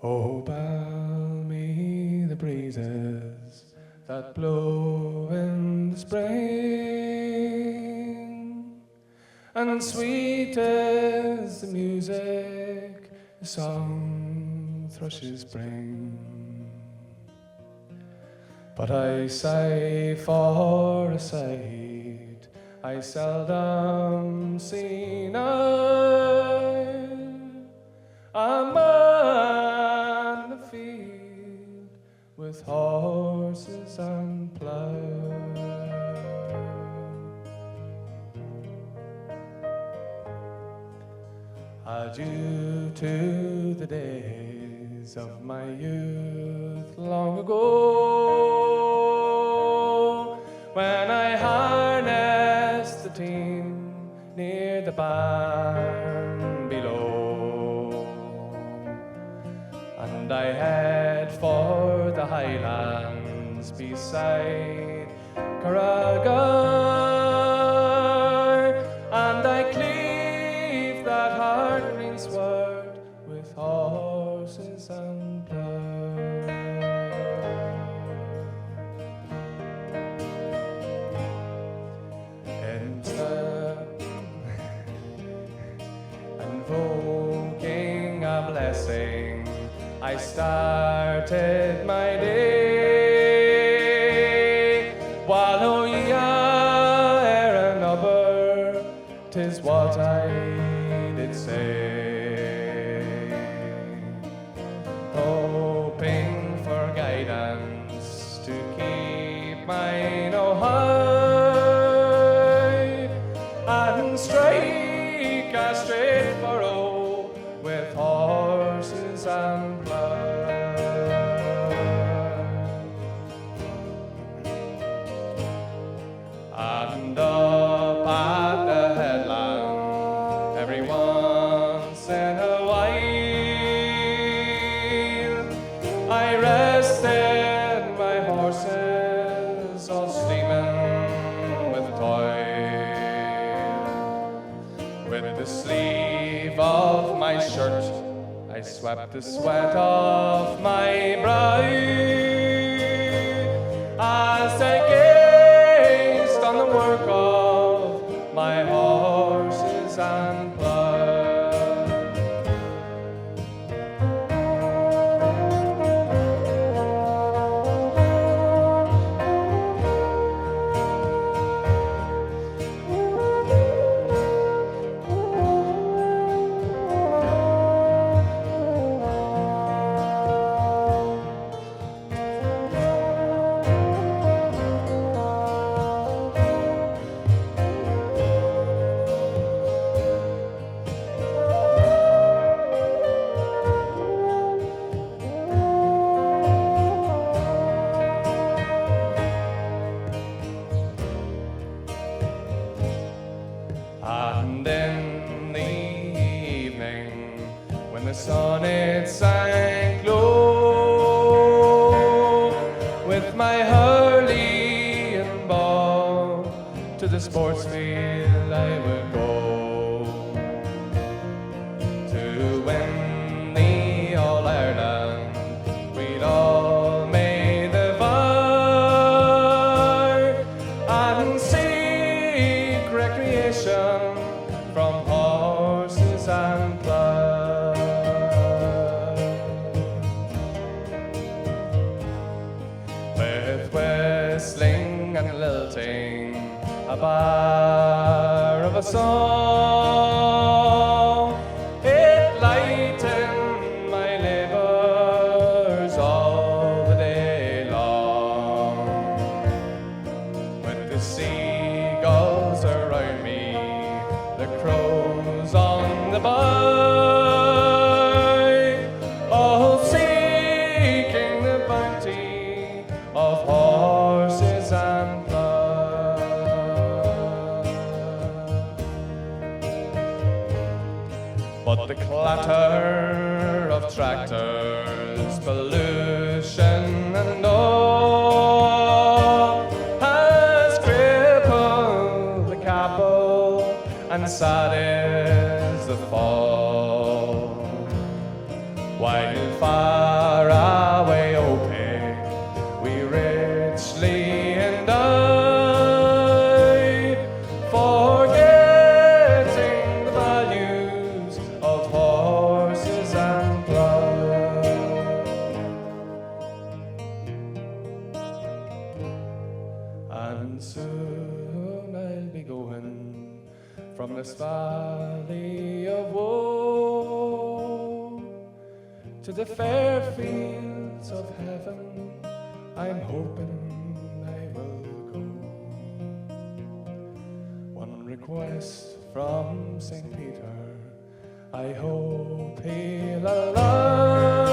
Oh, balmy the breezes that blow in the spring, and sweet is the music the song thrushes bring. But I sigh for a sight I seldom see now, a man in the field with horses and plough. Adieu to the days of my youth long ago, when I harnessed the team near the barn below, and I head for the highlands beside Carragher, and I cleave that hard green sward with horses and plough. Invoking a blessing, I started my day. While oh yeah, Aaron Ubber, 'tis what I did say, hoping for guidance to keep mine o' high, and strike a straight furrow with horses and plough. And up at the headland, every once in a while, I rested my horses all steaming with toil. With the sleeve of my shirt, I swept the sweat off my brow as I gazed on the work of my horses and plough. And in the evening, when the sun it sank low, with my hurley and ball to the sports field I would go, to win the All-Ireland we'd all made the vow, and seek recreation from horses and plough. With whistling and lilting, a bar of a song, it lightened my labours all the day long. With the seagulls around me, the crows on the bough, all seeking the bounty of horses and plough. But the clatter of tractors, pollution and all has crippled the capital, and sad is the fall. while far away, okay, we richly and I, forgetting the values of horses and plough. And soon I'll be going from this valley of woe to the fair fields of heaven. I'm hoping I will go. One request from St. Peter, I hope he'll allow.